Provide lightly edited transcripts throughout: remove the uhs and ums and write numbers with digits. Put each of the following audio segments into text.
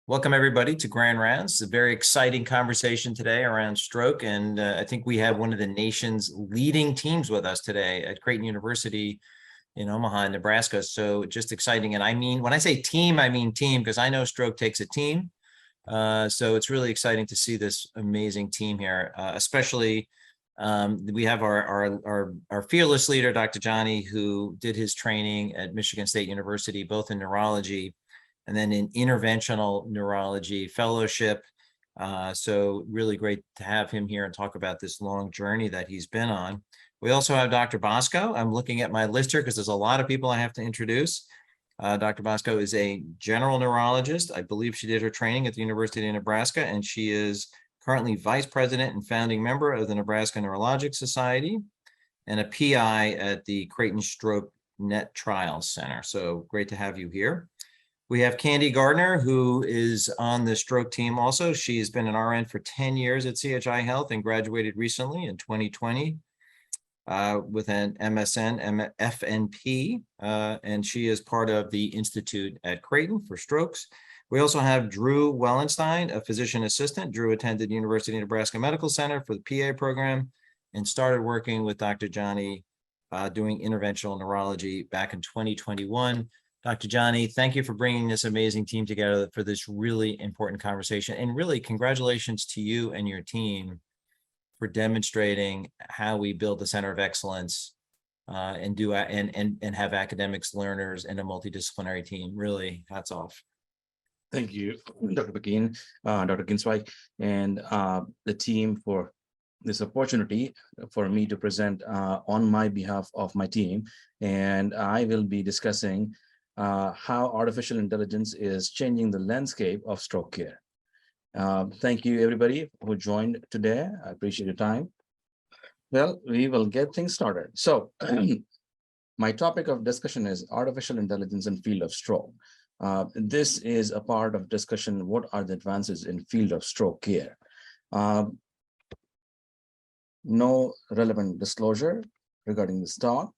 Welcome everybody to Grand Rounds. It's a very exciting conversation today around stroke, and I think we have one of the nation's leading teams with us today at Creighton University in Omaha, Nebraska. So just exciting. And I mean, when I say team, I mean team, because I know stroke takes a team. So it's really exciting to see this amazing team here, especially we have our fearless leader, Dr. Jani, who did his training at Michigan State University, both in neurology and then in interventional neurology fellowship. So really great to have him here and talk about this long journey that he's been on. We also have Dr. Bosco. I'm looking at my list here because there's a lot of people I have to introduce. Dr. Bosco is a general neurologist. I believe she did her training at the University of Nebraska, and she is currently vice president and founding member of the Nebraska Neurologic Society and a PI at the Creighton Stroke Net Trials Center. So great to have you here. We have Candy Garner, who is on the stroke team also. She has been an RN for 10 years at CHI Health and graduated recently in 2020 with an MSN, FNP, and she is part of the Institute at Creighton for strokes. We also have Drew Wellenstein, a physician assistant. Drew attended University of Nebraska Medical Center for the PA program and started working with Dr. Jani doing interventional neurology back in 2021. Dr. Jani, thank you for bringing this amazing team together for this really important conversation. And really, congratulations to you and your team for demonstrating how we build the Center of Excellence and have academics, learners, and a multidisciplinary team. Really, hats off. Thank you, Dr. McKean, Dr. Ginsweig, and the team for this opportunity for me to present on my behalf of my team. And I will be discussing how artificial intelligence is changing the landscape of stroke care. Thank you, everybody who joined today. I appreciate your time. Well, we will get things started. So my topic of discussion is artificial intelligence in field of stroke. This is a part of discussion, what are the advances in field of stroke care? No relevant disclosure regarding this talk.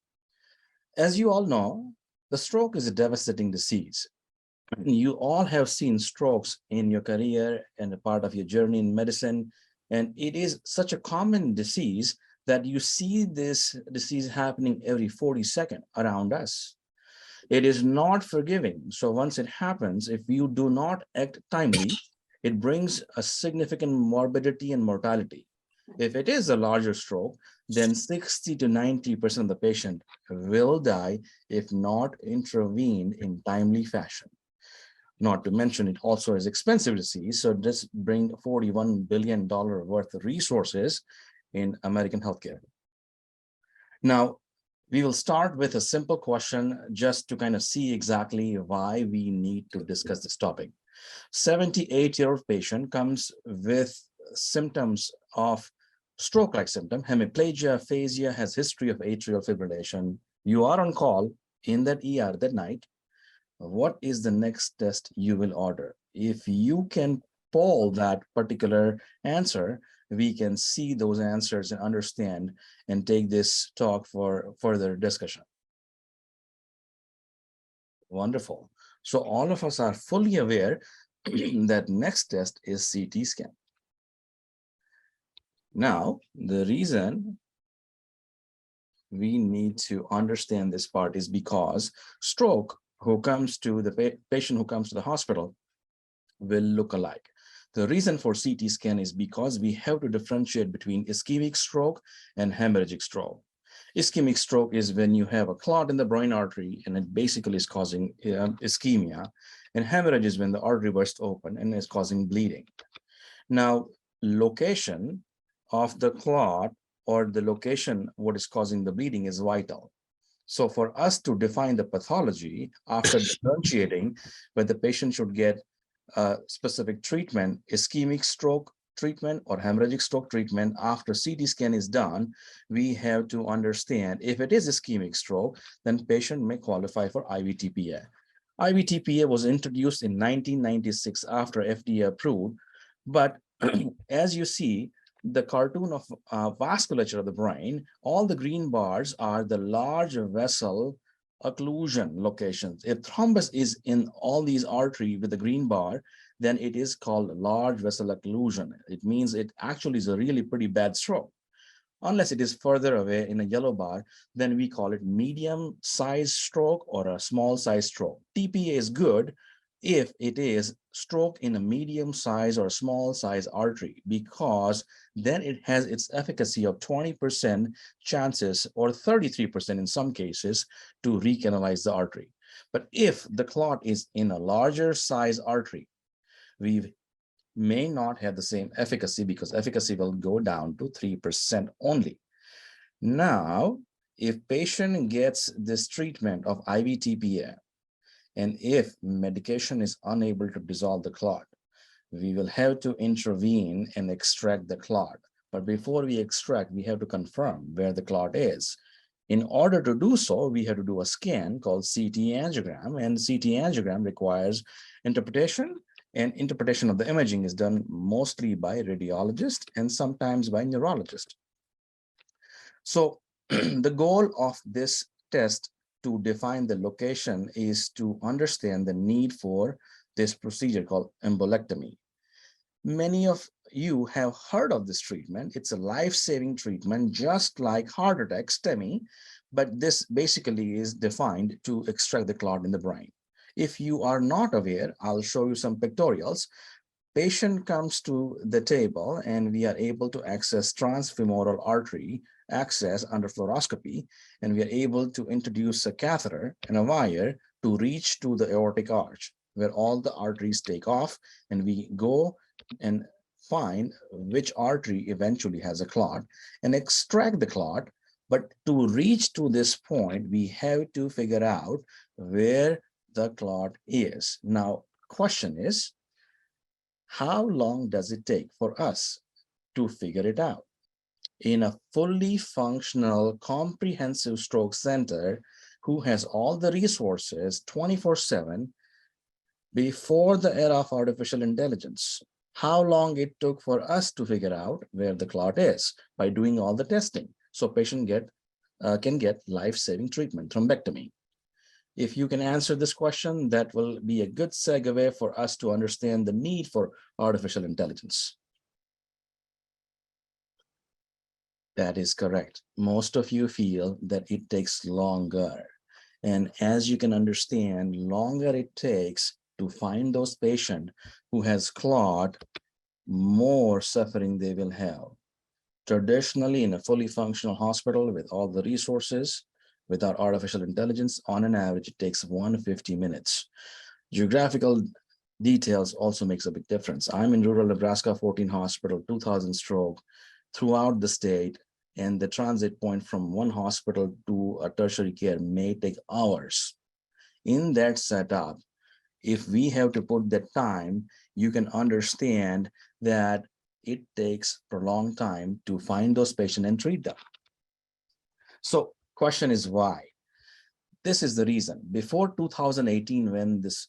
As you all know, the stroke is a devastating disease. You all have seen strokes in your career and a part of your journey in medicine, and it is such a common disease that you see this disease happening every 40 seconds around us. It is not forgiving. So once it happens, if you do not act timely, it brings a significant morbidity and mortality. If it is a larger stroke, then 60 to 90% of the patient will die if not intervened in timely fashion. Not to mention, it also is expensive disease. So this brings $41 billion worth of resources in American healthcare. Now, we will start with a simple question just to kind of see exactly why we need to discuss this topic. 78-year-old patient comes with symptoms of stroke-like symptom, hemiplegia, aphasia, has history of atrial fibrillation. You are on call in that ER that night. What is the next test you will order? If you can poll that particular answer, we can see those answers and understand and take this talk for further discussion. Wonderful. So all of us are fully aware that next test is CT scan. Now, the reason we need to understand this part is because stroke who comes to the patient who comes to the hospital will look alike. The reason for CT scan is because we have to differentiate between ischemic stroke and hemorrhagic stroke. Ischemic stroke is when you have a clot in the brain artery and it basically is causing ischemia, and hemorrhage is when the artery bursts open and is causing bleeding. Now, location of the clot or the location what is causing the bleeding is vital. So for us to define the pathology after differentiating whether the patient should get specific treatment, ischemic stroke treatment or hemorrhagic stroke treatment after CT scan is done, we have to understand if it is ischemic stroke, then patient may qualify for IVTPA. IVTPA was introduced in 1996 after FDA approved, but as you see, the cartoon of vasculature of the brain, all the green bars are the large vessel occlusion locations. If thrombus is in all these arteries with the green bar, then it is called large vessel occlusion. It means it actually is a really pretty bad stroke. Unless it is further away in a yellow bar, then we call it medium size stroke or a small size stroke. TPA is good if it is stroke in a medium size or small size artery, because then it has its efficacy of 20% chances or 33% in some cases to recanalize the artery. But if the clot is in a larger size artery, we may not have the same efficacy because efficacy will go down to 3% only. Now, if patient gets this treatment of IV TPA, and if medication is unable to dissolve the clot, we will have to intervene and extract the clot. But before we extract, we have to confirm where the clot is. In order to do so, we have to do a scan called CT angiogram, and CT angiogram requires interpretation, and interpretation of the imaging is done mostly by radiologist and sometimes by neurologist. So the goal of this test to define the location is to understand the need for this procedure called embolectomy. Many of you have heard of this treatment. It's a life-saving treatment, just like heart attack STEMI, but this basically is defined to extract the clot in the brain. If you are not aware, I'll show you some pictorials. Patient comes to the table and we are able to access transfemoral artery access under fluoroscopy, and we are able to introduce a catheter and a wire to reach to the aortic arch where all the arteries take off, and we go and find which artery eventually has a clot and extract the clot. But to reach to this point, we have to figure out where the clot is. Now, question is, how long does it take for us to figure it out? In a fully functional, comprehensive stroke center who has all the resources 24/7, before the era of artificial intelligence, how long it took for us to figure out where the clot is by doing all the testing, so patient can get life-saving treatment, thrombectomy. If you can answer this question, that will be a good segue for us to understand the need for artificial intelligence. That is correct. Most of you feel that it takes longer. And as you can understand, longer it takes to find those patients who has clot, more suffering they will have. Traditionally, in a fully functional hospital with all the resources, without artificial intelligence, on an average, it takes 150 minutes. Geographical details also makes a big difference. I'm in rural Nebraska, 14 hospital, 2,000 stroke throughout the state, and the transit point from one hospital to a tertiary care may take hours. In that setup, if we have to put that time, you can understand that it takes a long time to find those patients and treat them. So question is why? This is the reason. Before 2018, when this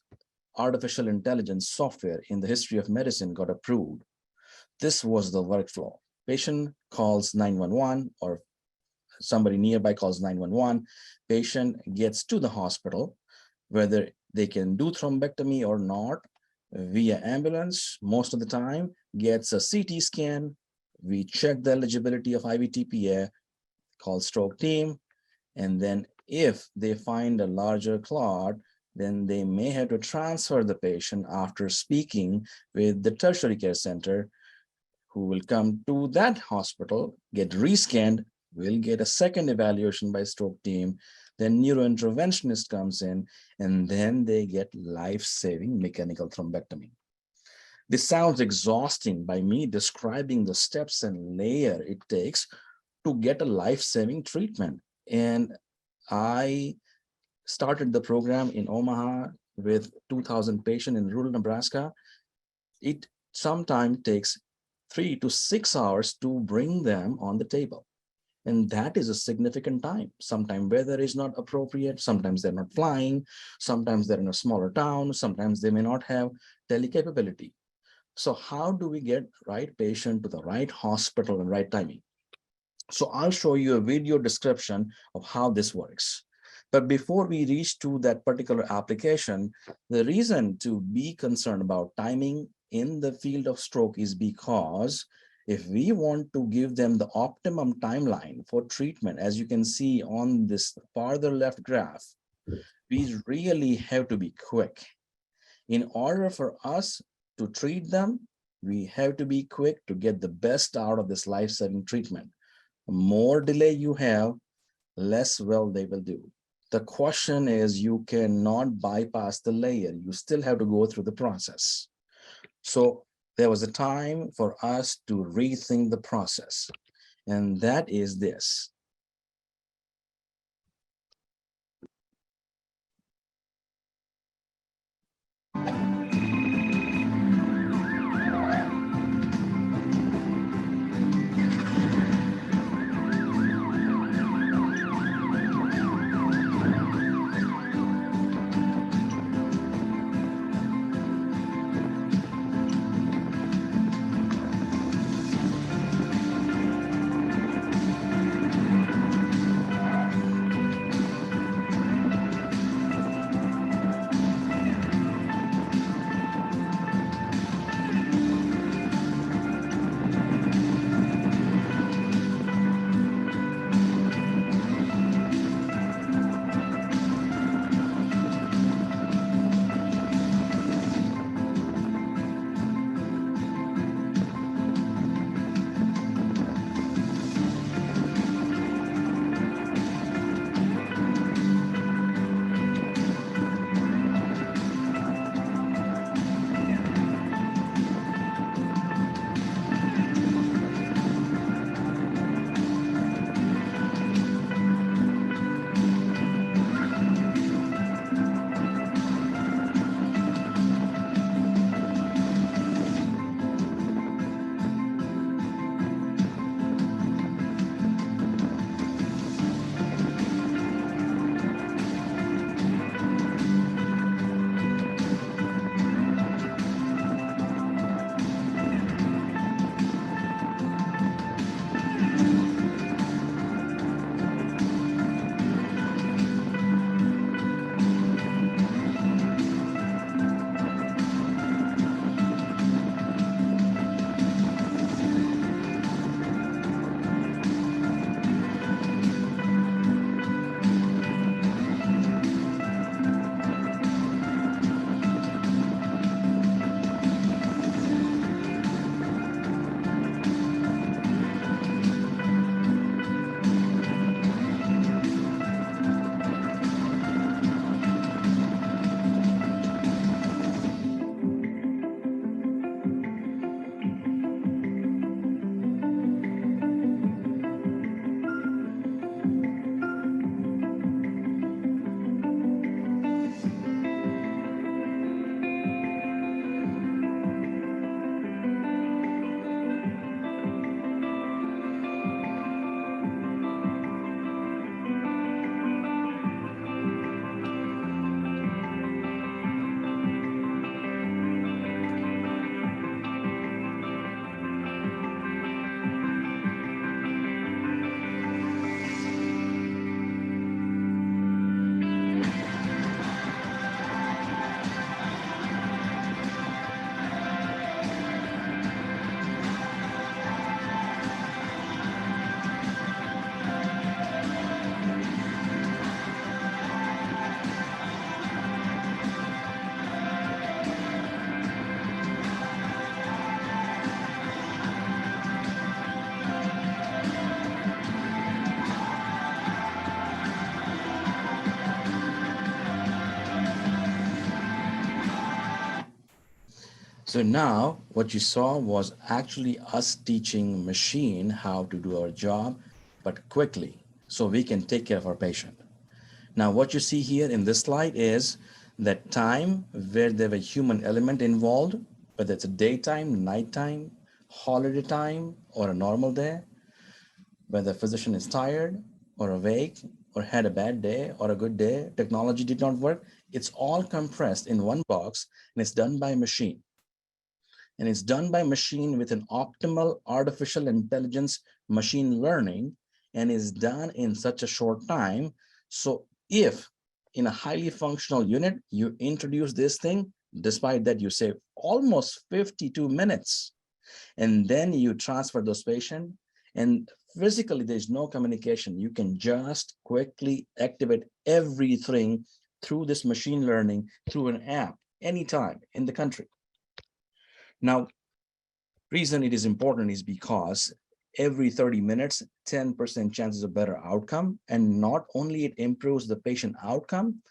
artificial intelligence software in the history of medicine got approved, this was the workflow. Patient calls 911 or somebody nearby calls 911. Patient gets to the hospital, whether they can do thrombectomy or not, via ambulance, most of the time, gets a CT scan. We check the eligibility of IV TPA, call stroke team, and then if they find a larger clot, then they may have to transfer the patient after speaking with the tertiary care center, who will come to that hospital, get rescanned, will get a second evaluation by stroke team, then neuro-interventionist comes in, and then they get life-saving mechanical thrombectomy. This sounds exhausting by me describing the steps and layer it takes to get a life-saving treatment. And I started the program in Omaha with 2,000 patients in rural Nebraska. It sometimes takes 3 to 6 hours to bring them on the table. And that is a significant time. Sometimes weather is not appropriate. Sometimes they're not flying. Sometimes they're in a smaller town. Sometimes they may not have telecapability. So how do we get right patient to the right hospital and right timing? So I'll show you a video description of how this works. But before we reach to that particular application, the reason to be concerned about timing in the field of stroke is because if we want to give them the optimum timeline for treatment, as you can see on this farther left graph, we really have to be quick. In order for us to treat them, we have to be quick to get the best out of this life-saving treatment. The more delay you have, less well they will do. The question is, you cannot bypass the layer. You still have to go through the process. So there was a time for us to rethink the process, and that is this. So now what you saw was actually us teaching machine how to do our job, but quickly, so we can take care of our patient. Now what you see here in this slide is that time where there were human element involved, whether it's a daytime, nighttime, holiday time, or a normal day, whether the physician is tired or awake or had a bad day or a good day, technology did not work, it's all compressed in one box and it's done by machine. And it's done by machine with an optimal artificial intelligence machine learning, and is done in such a short time. So If in a highly functional unit, you introduce this thing, despite that you save almost 52 minutes, and then you transfer those patients, and physically there's no communication. You can just quickly activate everything through this machine learning, through an app, anytime in the country. Now, reason it is important is because every 30 minutes, 10% chances of better outcome. And not only it improves the patient outcome,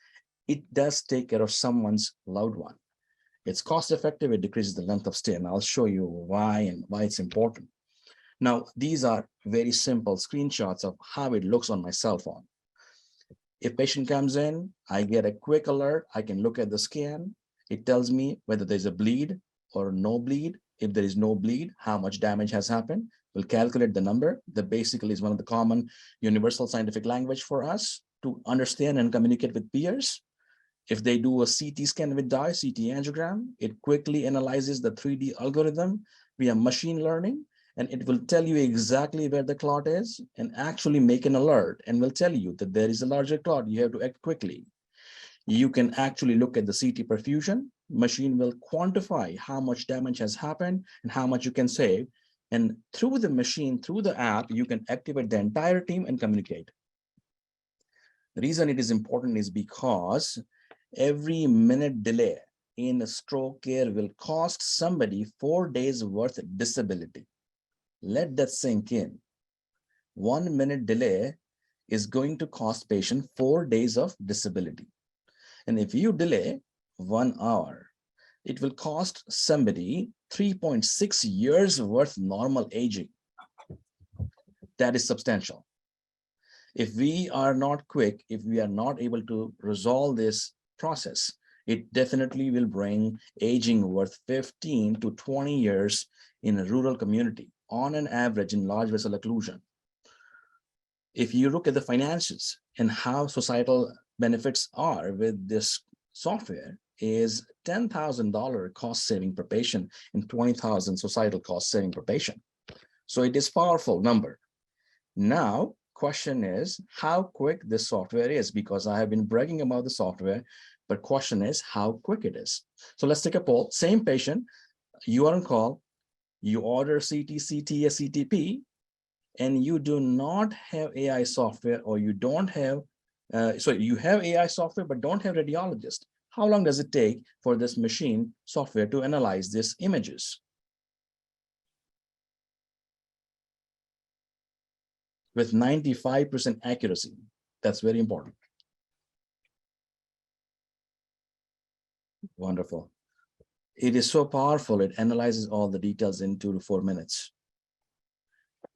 it does take care of someone's loved one. It's cost effective, it decreases the length of stay, and I'll show you why and why it's important. Now, these are very simple screenshots of how it looks on my cell phone. If patient comes in, I get a quick alert. I can look at the scan. It tells me whether there's a bleed or no bleed. If there is no bleed, how much damage has happened. We'll calculate the number. That basically is one of the common universal scientific language for us to understand and communicate with peers. If they do a CT scan with dye, CT angiogram, it quickly analyzes the 3D algorithm via machine learning, and it will tell you exactly where the clot is and actually make an alert and will tell you that there is a larger clot. You have to act quickly. You can actually look at the CT perfusion. Machine will quantify how much damage has happened and how much you can save. And through the machine, through the app, you can activate the entire team and communicate. The reason it is important is because every minute delay in a stroke care will cost somebody 4 days worth of disability. Let that sink in. 1 minute delay is going to cost patient 4 days of disability. And if you delay 1 hour, it will cost somebody 3.6 years worth normal aging. That is substantial. If we are not quick, if we are not able to resolve this process, it definitely will bring aging worth 15 to 20 years in a rural community on an average in large vessel occlusion. If you look at the finances and how societal benefits are with this software, is $10,000 cost saving per patient and 20,000 societal cost saving per patient. So it is powerful number. Now, question is how quick this software is, because I have been bragging about the software, but question is how quick it is. So let's take a poll. Same patient, you are on call, you order CT, CT, CTP, and you do not have AI software, or you don't have, you have AI software, but don't have radiologist. How long does it take for this machine software to analyze these images? With 95% accuracy. That's very important. Wonderful. It is so powerful, it analyzes all the details in 2 to 4 minutes.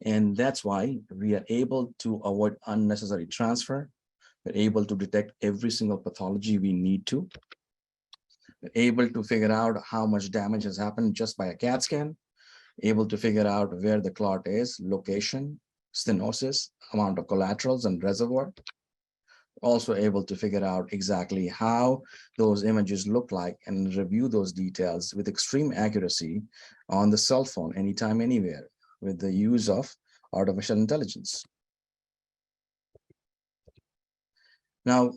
And that's why we are able to avoid unnecessary transfer. We're able to detect every single pathology we need to. We're able to figure out how much damage has happened just by a CAT scan. Able to figure out where the clot is, location, stenosis, amount of collaterals and reservoir. Also able to figure out exactly how those images look like and review those details with extreme accuracy on the cell phone, anytime, anywhere, with the use of artificial intelligence. Now,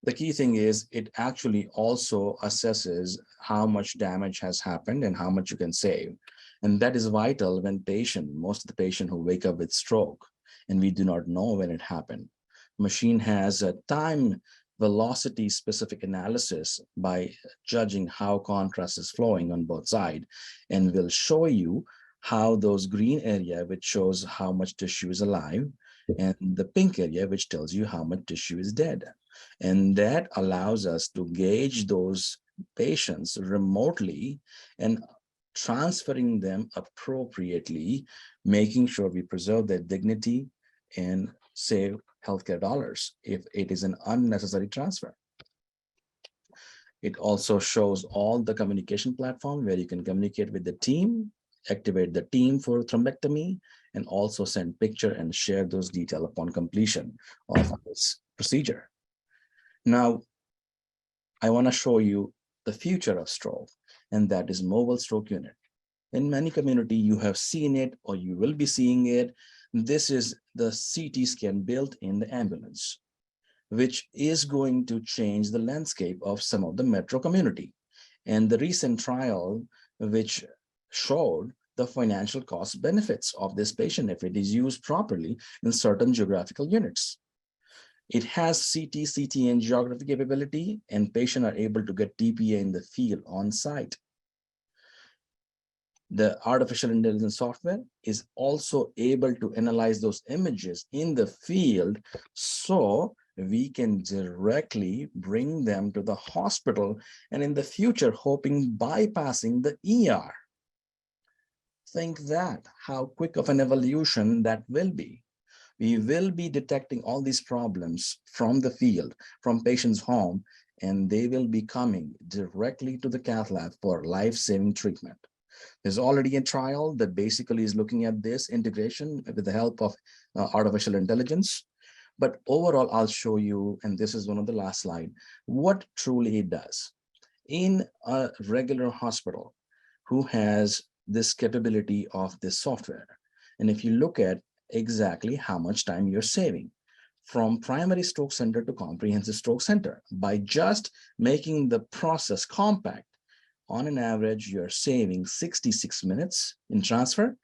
the key thing is it actually also assesses how much damage has happened and how much you can save. And that is vital when most of the patient who wake up with stroke, and we do not know when it happened. Machine has a time velocity specific analysis by judging how contrast is flowing on both sides, and will show you how those green area, which shows how much tissue is alive, and the pink area, which tells you how much tissue is dead. And that allows us to gauge those patients remotely and transferring them appropriately, making sure we preserve their dignity and save healthcare dollars if it is an unnecessary transfer. It also shows all the communication platform where you can communicate with the team, activate the team for thrombectomy, and also send picture and share those details upon completion of this procedure. Now, I want to show you the future of stroke, and that is mobile stroke unit. In many community, you have seen it or you will be seeing it. This is the CT scan built in the ambulance. which is going to change the landscape of some of the metro community. And the recent trial, which showed the financial cost benefits of this patient if it is used properly in certain geographical units. It has CT, CT, and geography capability, and patients are able to get TPA in the field on site. The artificial intelligence software is also able to analyze those images in the field, so we can directly bring them to the hospital, and in the future, hoping bypassing the ER. Think that, how quick of an evolution that will be. We will be detecting all these problems from the field, from patients' home, and they will be coming directly to the cath lab for life-saving treatment. There's already a trial that basically is looking at this integration with the help of artificial intelligence. But overall, I'll show you, and this is one of the last slide, what truly it does. In a regular hospital who has this capability of this software, and if you look at exactly how much time you're saving from primary stroke center to comprehensive stroke center, by just making the process compact, on an average, you're saving 66 minutes in transfer.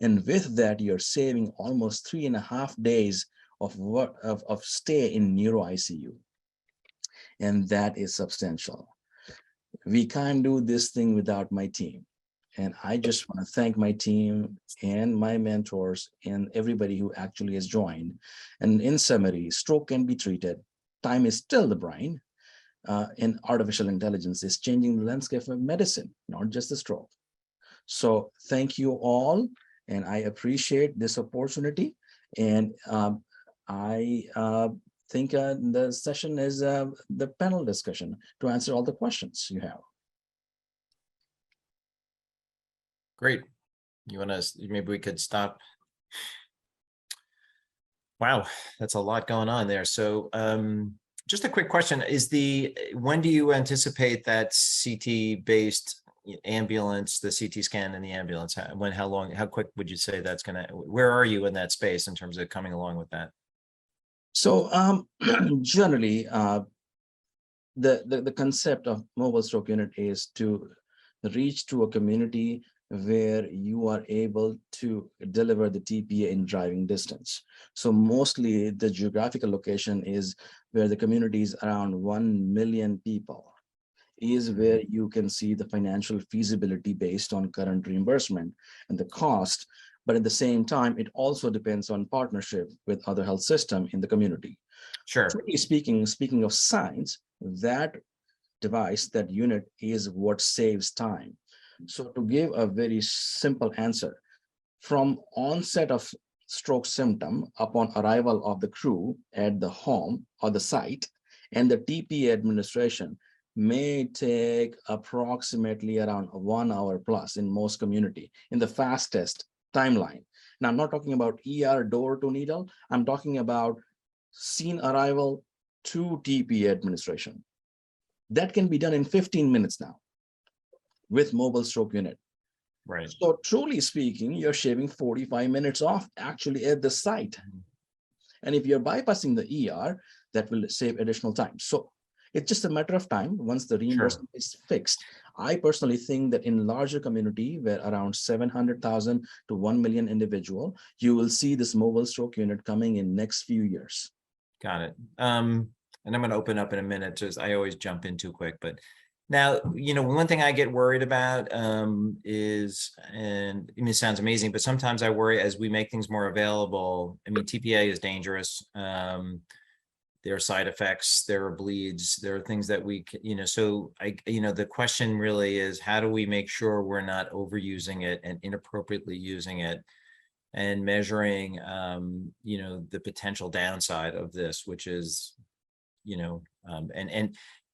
And with that, you're saving almost 3.5 days of stay in neuro ICU. And that is substantial. We can't do this thing without my team. And I just want to thank my team and my mentors and everybody who actually has joined. And in summary, stroke can be treated. Time is still the brain. And artificial intelligence is changing the landscape of medicine, not just the stroke. So thank you all, and I appreciate this opportunity. And I think the session is the panel discussion to answer all the questions you have. Great. You want to, maybe we could stop. Wow, that's a lot going on there. So just a quick question, when do you anticipate that CT-based ambulance, the CT scan in the ambulance, how quick would you say that's gonna, where are you in that space in terms of coming along with that? So generally, the concept of mobile stroke unit is to reach to a community where you are able to deliver the TPA in driving distance. So mostly the geographical location is where the community is around 1 million people, is where you can see the financial feasibility based on current reimbursement and the cost. But at the same time, it also depends on partnership with other health systems in the community. Sure. Truly speaking of science, that device, that unit is what saves time. So to give a very simple answer, from onset of stroke symptom upon arrival of the crew at the home or the site, and the TPA administration may take approximately around 1 hour plus in most community in the fastest timeline. Now, I'm not talking about ER door to needle. I'm talking about scene arrival to TPA administration. That can be done in 15 minutes now with mobile stroke unit. Right. So truly speaking, you're shaving 45 minutes off actually at the site. And if you're bypassing the ER, that will save additional time. So it's just a matter of time once the reimbursement is fixed. I personally think that in larger community where around 700,000 to 1 million individual, you will see this mobile stroke unit coming in next few years. Got it. And I'm going to open up in a minute. Just I always jump in too quick, but now, one thing I get worried about is, and it sounds amazing, but sometimes I worry as we make things more available. TPA is dangerous. There are side effects, there are bleeds, there are things that we, so the question really is, how do we make sure we're not overusing it and inappropriately using it, and measuring, the potential downside of this, which is,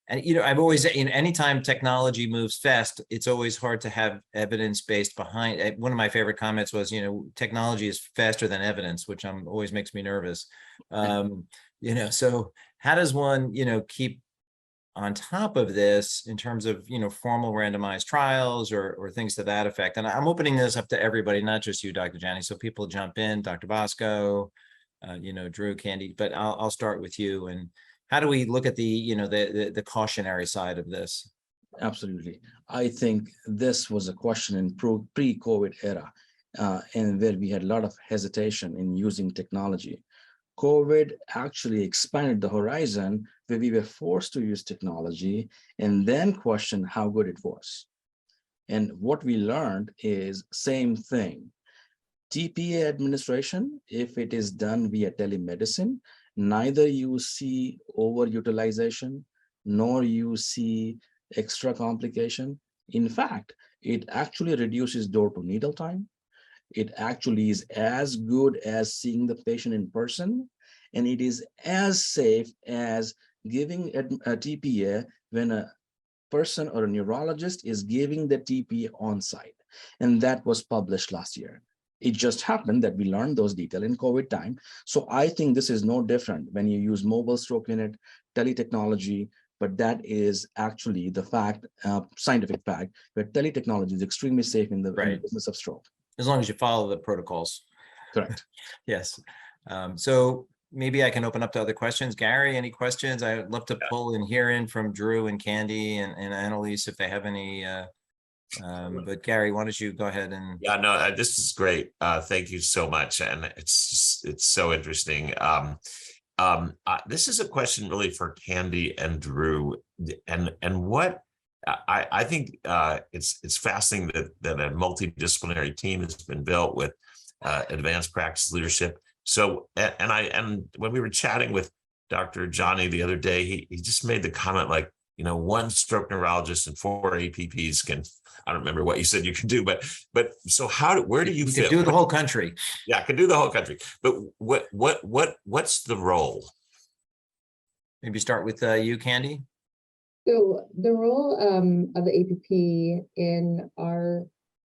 I've always, anytime technology moves fast, it's always hard to have evidence-based behind it. One of my favorite comments was, technology is faster than evidence, which always makes me nervous. So how does one, keep on top of this in terms of, formal randomized trials or things to that effect? And I'm opening this up to everybody, not just you, Dr. Jani. So people jump in, Dr. Bosco, Drew, Candy, but I'll start with you. And how do we look at the, the cautionary side of this? Absolutely. I think this was a question in pre-COVID era, and where we had a lot of hesitation in using technology. COVID actually expanded the horizon where we were forced to use technology and then question how good it was. And what we learned is same thing. TPA administration, if it is done via telemedicine, neither you see overutilization, nor you see extra complication. In fact, it actually reduces door to needle time. It actually is as good as seeing the patient in person, and it is as safe as giving a TPA when a person or a neurologist is giving the TPA on site. And that was published last year. It just happened that we learned those details in COVID time. So I think this is no different when you use mobile stroke unit, teletechnology, but that is actually the fact, scientific fact, where teletechnology is extremely safe in the business of stroke. As long as you follow the protocols. Correct. Yes. So maybe I can open up to other questions. Gary, any questions? I'd love to pull and hear in from Drew and Candy and Annaliese if they have any. But Gary, why don't you go ahead and. Yeah, no, this is great. Thank you so much. And it's so interesting. This is a question really for Candy and Drew. And what I think it's fascinating that a multidisciplinary team has been built with advanced practice leadership. So, and when we were chatting with Dr. Jani the other day, he just made the comment like, one stroke neurologist and 4 APPs can, I don't remember what you said you could do, but so where do you fit? Do the whole country. Yeah, I could do the whole country. But what's the role? Maybe start with you, Candy. So the role of the APP in our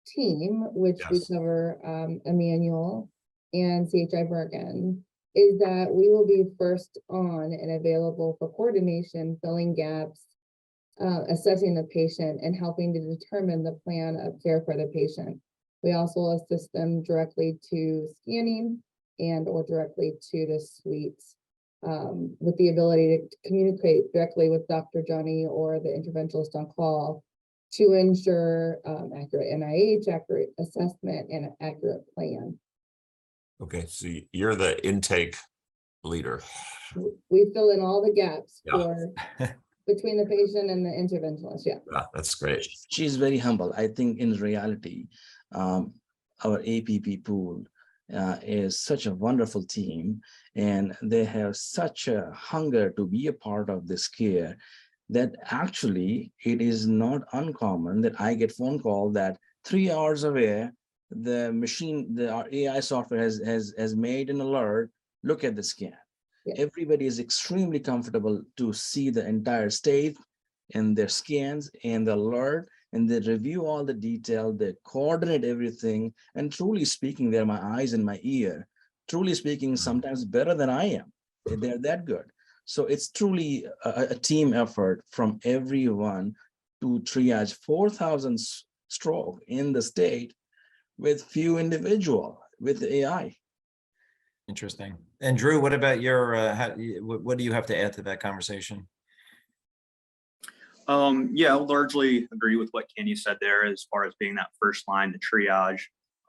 team, which we cover Emmanuel and CHI Bergen, is that we will be first on and available for coordination, filling gaps, assessing the patient, and helping to determine the plan of care for the patient. We also assist them directly to scanning and or directly to the suites, with the ability to communicate directly with Dr. Jani or the interventionalist on call to ensure accurate NIH, accurate assessment, and an accurate plan. Okay, so you're the intake leader. We fill in all the gaps for between the patient and the interventionalist. Yeah, that's great. She's very humble. I think in reality, our APP pool is such a wonderful team, and they have such a hunger to be a part of this care that actually it is not uncommon that I get phone call that 3 hours away, the machine, our AI software has made an alert, look at the scan. Yeah. Everybody is extremely comfortable to see the entire state and their scans and the alert, and they review all the detail, they coordinate everything, and truly speaking, they're my eyes and my ear. Truly speaking, sometimes better than I am. They're that good. So it's truly a team effort from everyone to triage 4,000 stroke in the state with few individual with AI. Interesting. And Drew, what about your, what do you have to add to that conversation? Yeah, I'll largely agree with what Candy said there as far as being that first line, the triage.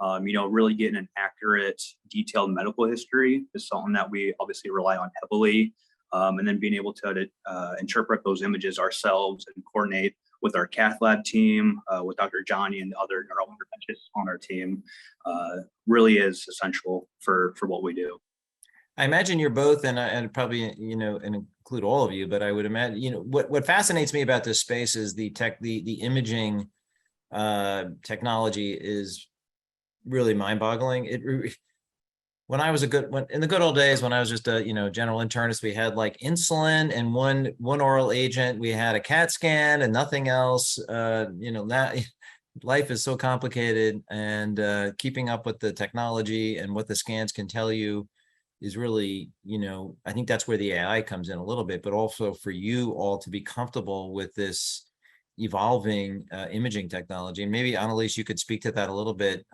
Really getting an accurate, detailed medical history is something that we obviously rely on heavily. And then being able to interpret those images ourselves and coordinate with our cath lab team, with Dr. Jani and the other neuro-interventionists on our team, really is essential for what we do. I imagine you're both, and probably, and include all of you, but I would imagine, what fascinates me about this space is the imaging technology is really mind-boggling. When I was in the good old days, when I was just a general internist, we had like insulin and one oral agent. We had a CAT scan and nothing else. Now life is so complicated, and keeping up with the technology and what the scans can tell you is really, I think that's where the AI comes in a little bit, but also for you all to be comfortable with this evolving imaging technology. And maybe Annaliese, you could speak to that a little bit.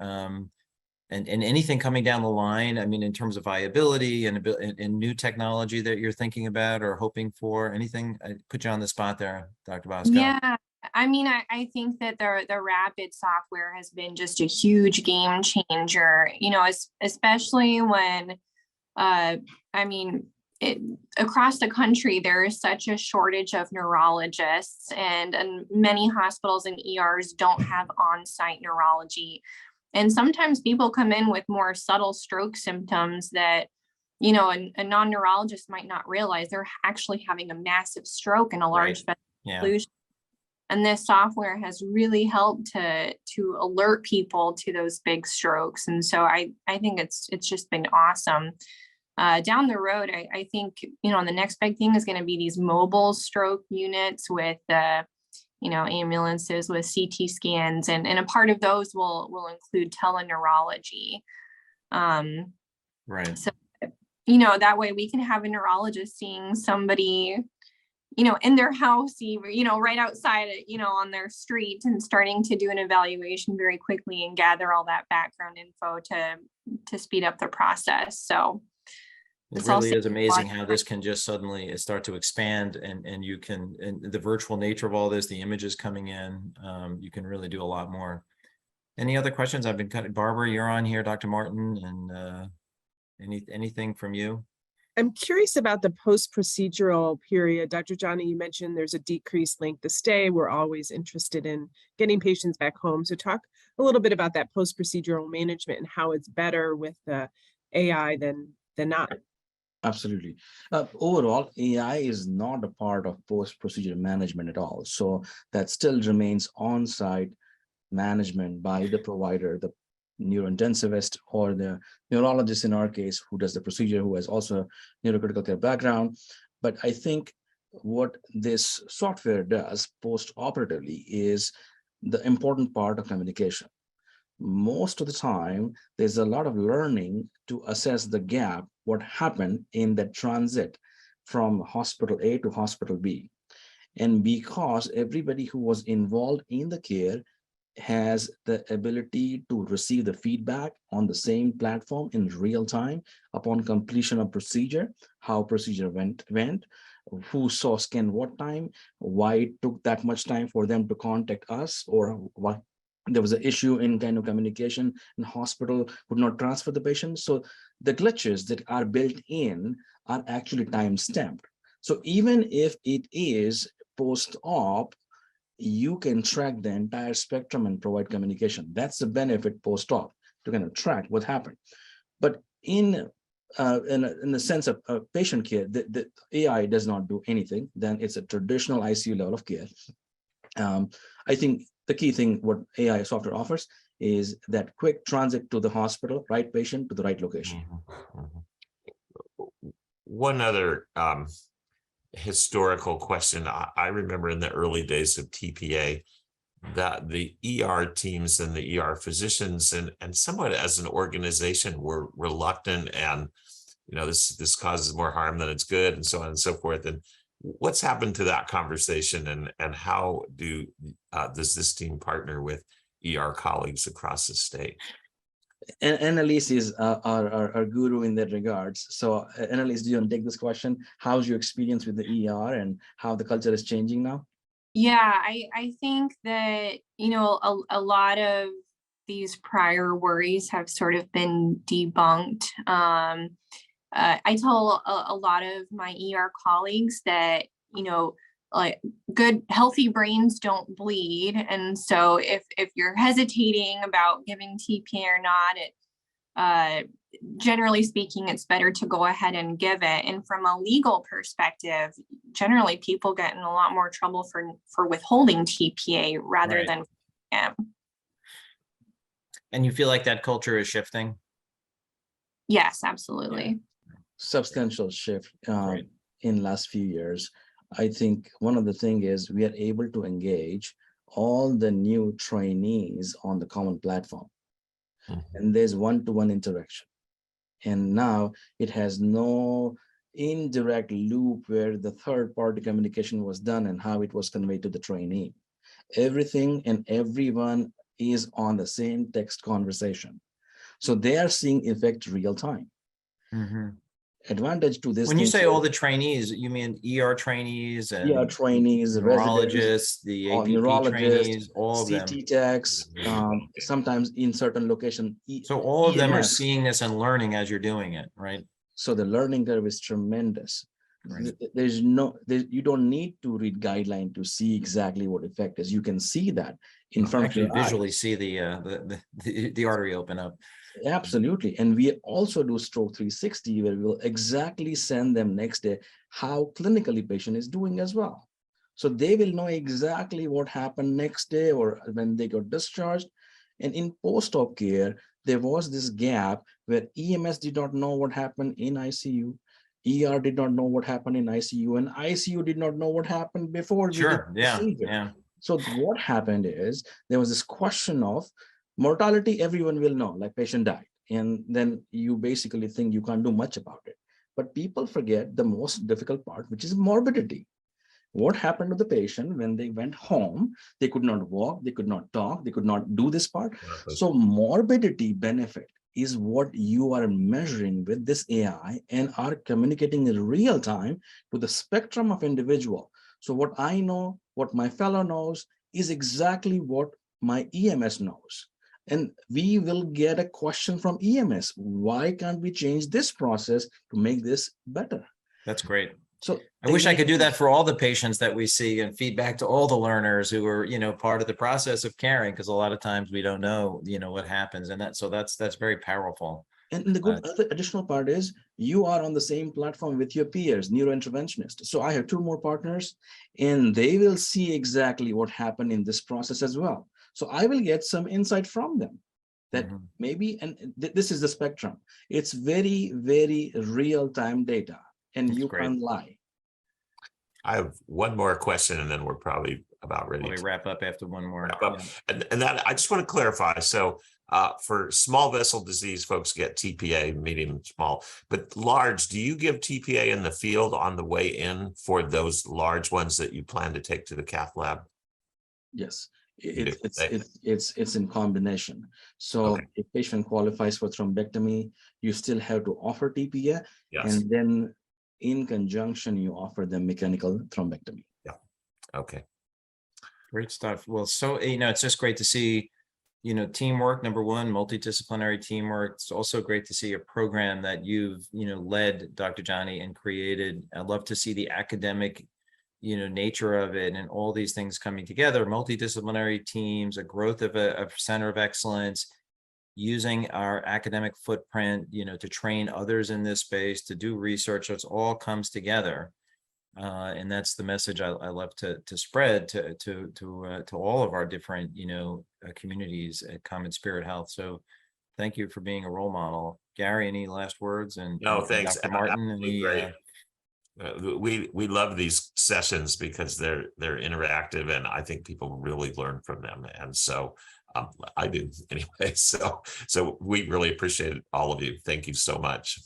and anything coming down the line, I mean, in terms of viability and new technology that you're thinking about or hoping for, anything? I put you on the spot there, Dr. Bosco. Yeah, I mean, I think that the rapid software has been just a huge game changer, especially when, I mean, across the country, there is such a shortage of neurologists, and many hospitals and ERs don't have on-site neurology. And sometimes people come in with more subtle stroke symptoms that, a non-neurologist might not realize they're actually having a massive stroke and a large occlusion. And this software has really helped to alert people to those big strokes. And so I think it's just been awesome. Down the road, I think, the next big thing is going to be these mobile stroke units with, ambulances with CT scans, and a part of those will include teleneurology. Right. So, that way we can have a neurologist seeing somebody, in their house, right outside, on their street, and starting to do an evaluation very quickly and gather all that background info to speed up the process. So it really is amazing how this can just suddenly start to expand, and you can, and the virtual nature of all this, the images coming in, you can really do a lot more. Any other questions? I've been cutting. Barbara, you're on here, Dr. Martin, and anything from you? I'm curious about the post-procedural period. Dr. Jani, you mentioned there's a decreased length of stay. We're always interested in getting patients back home. So talk a little bit about that post-procedural management and how it's better with the AI than not. Absolutely. Overall, AI is not a part of post-procedure management at all. So that still remains on-site management by the provider, the neurointensivist or the neurologist in our case, who does the procedure, who has also neurocritical care background. But I think what this software does post-operatively is the important part of communication. Most of the time, there's a lot of learning to assess the gap, what happened in the transit from hospital A to hospital B. And because everybody who was involved in the care has the ability to receive the feedback on the same platform in real time upon completion of procedure, how procedure went, who saw scan what time, why it took that much time for them to contact us, or why there was an issue in kind of communication and hospital would not transfer the patient. So the glitches that are built in are actually time stamped. So even if it is post-op, you can track the entire spectrum and provide communication. That's the benefit post-op, to kind of track what happened. But in the sense of patient care, the AI does not do anything. Then it's a traditional ICU level of care. I think the key thing what AI software offers is that quick transit to the hospital, right patient to the right location. One other historical question. I remember in the early days of TPA that the ER teams and the ER physicians and somewhat as an organization were reluctant, and this causes more harm than it's good, and so on and so forth. And what's happened to that conversation, and how does this team partner with ER colleagues across the state? And Annaliese is our guru in that regards. So Annaliese, do you want to take this question? How's your experience with the ER and how the culture is changing now? Yeah, I think that, a lot of these prior worries have sort of been debunked. I tell a lot of my ER colleagues that, like good, healthy brains don't bleed. And so if you're hesitating about giving TPA or not, generally speaking, it's better to go ahead and give it. And from a legal perspective, generally people get in a lot more trouble for withholding TPA rather than. And you feel like that culture is shifting? Yes, absolutely. Yeah. Substantial shift in last few years. I think one of the things is we are able to engage all the new trainees on the common platform. And there's one-to-one interaction. And now it has no indirect loop where the third-party communication was done and how it was conveyed to the trainee. Everything and everyone is on the same text conversation. So they are seeing effect real time. Mhm. Advantage to this. When you thing say is- all the trainees, you mean ER trainees and Yeah, trainees, residents, neurologists, the or APP neurologists, trainees, all of them. CT techs, sometimes in certain location. So all of them are EMS. seeing this and learning as you're doing it, right? So the learning curve is tremendous. Right. You don't need to read guideline to see exactly what effect is. You can see that in front of Actually your visually eyes. see the artery open up. Absolutely. And we also do stroke 360, where we will exactly send them next day how clinically patient is doing as well. So they will know exactly what happened next day or when they got discharged. And in post-op care, there was this gap where EMS did not know what happened in ICU, ER did not know what happened in ICU, and ICU did not know what happened before we did Sure, the yeah, procedure. yeah. So what happened is there was this question of mortality, everyone will know, like patient died. And then you basically think you can't do much about it. But people forget the most difficult part, which is morbidity. What happened to the patient when they went home? They could not walk, they could not talk, they could not do this part. So morbidity benefit is what you are measuring with this AI and are communicating in real time to the spectrum of individual. So what I know, what my fellow knows is exactly what my EMS knows. And we will get a question from EMS. Why can't we change this process to make this better? That's great. So I wish I could do that for all the patients that we see and feedback to all the learners who are, part of the process of caring, because a lot of times we don't know, what happens. And that's very powerful. And the good other additional part is you are on the same platform with your peers, neuro-interventionists. So I have 2 more partners and they will see exactly what happened in this process as well. So I will get some insight from them that maybe, and this is the spectrum. It's very, very real-time data and That's you great. can't lie. I have one more question and then we're probably about ready We to wrap up after one more. wrap up. And that I just want to clarify. So for small vessel disease, folks get TPA, medium, small, but large, do you give TPA in the field on the way in for those large ones that you plan to take to the cath lab? Yes, it's in combination. So if patient qualifies for thrombectomy, you still have to offer TPA, and then in conjunction, you offer them mechanical thrombectomy. Yeah. Okay. Great stuff. Well, so, it's just great to see, teamwork, number one, multidisciplinary teamwork. It's also great to see a program that you've, led, Dr. Jani, and created. I love to see the academic, nature of it and all these things coming together, multidisciplinary teams, a growth of a center of excellence, using our academic footprint, to train others in this space, to do research. So it all comes together. And that's the message I love to spread to all of our different, communities at Common Spirit Health. So thank you for being a role model. Gary, any last words? And no, thanks. Dr. Martin, we love these sessions because they're interactive and I think people really learn from them. And so I do anyway. So we really appreciate all of you. Thank you so much.